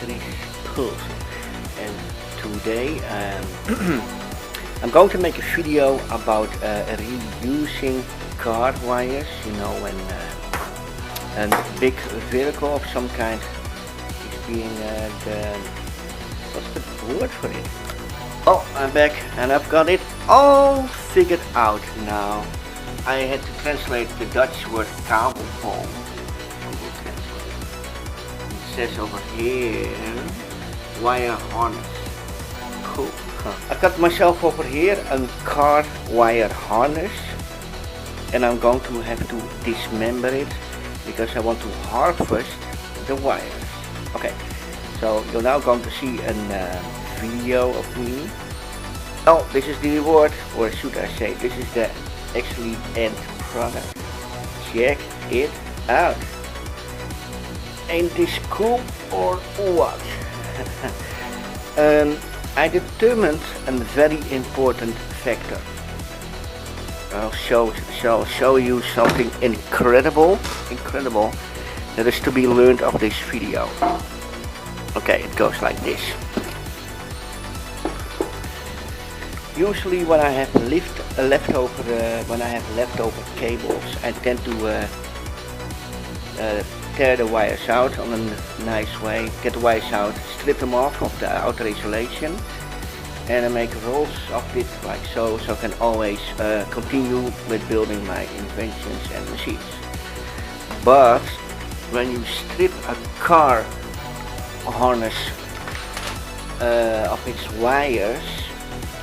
accessories Pulsum, and today I'm going to make a video about reusing car wires. You know, when a big vehicle of some kind is being what's the word for it? Oh, I'm back and I've got it all figured out now. I had to translate the Dutch word kabelboom. Google Translate. It says over here, wire harness. Cool. I've got myself over here a car wire harness, and I'm going to have to dismember it because I want to harvest the wires. Okay, so you're now going to see a video of me. Oh, this is the reward, or should I say, this is the actually end product. Check it out. Ain't this cool or what? I determined a very important factor. I'll show you something incredible that is to be learned of this video. Okay, it goes like this. Usually when I have leftover cables, I tend to tear the wires out on a nice way, get the wires out, strip them off of the outer insulation, and I make rolls of it like so I can always continue with building my inventions and machines. But when you strip a car harness of its wires,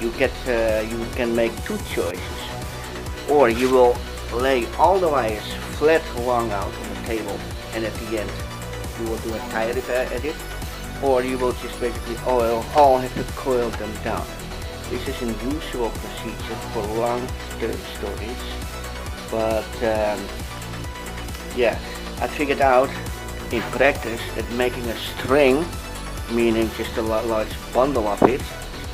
you can make two choices. Or you will lay all the wires flat along out on the table, and at the end you will do a tire repair at it, or you will just basically all have to coil them down. This is an usual procedure for long-term storage, but yeah, I figured out in practice that making a string, meaning just a large bundle of it,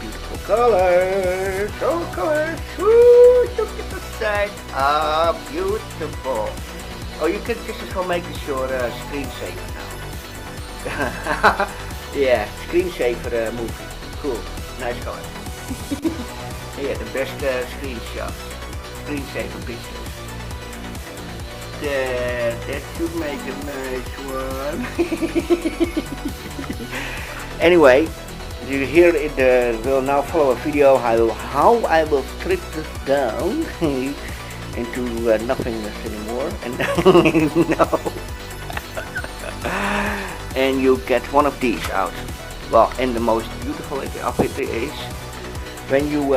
beautiful colors, oh colors, woo, look at the side, ah, beautiful. Oh, you can just as well make this your screensaver now. Yeah, screensaver movie, cool, nice color. Yeah, the best screenshots, screensaver pictures. That should make a nice one. Anyway, you hear it will now follow a video how I will strip this down into nothingness anymore, and no, and you get one of these out. Well, and the most beautiful of it is when you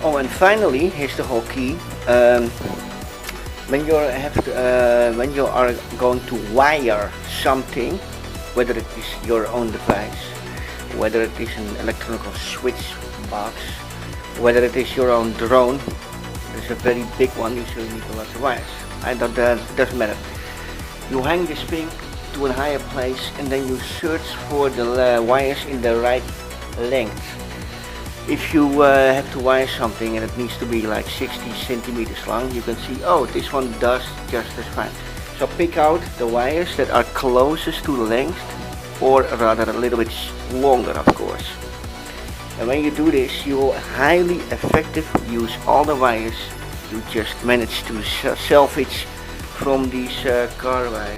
oh, and finally, here's the whole key. When you are going to wire something, whether it is your own device, whether it is an electronic switch box, whether it is your own drone, it's a very big one, you need a lot of wires. It doesn't matter. You hang this thing to a higher place and then you search for the wires in the right length. If you have to wire something and it needs to be like 60 centimeters long, you can see, oh, this one does just as fine. So pick out the wires that are closest to the length, or rather a little bit longer, of course. And when you do this, you will highly effectively use all the wires you just managed to salvage from these car wires.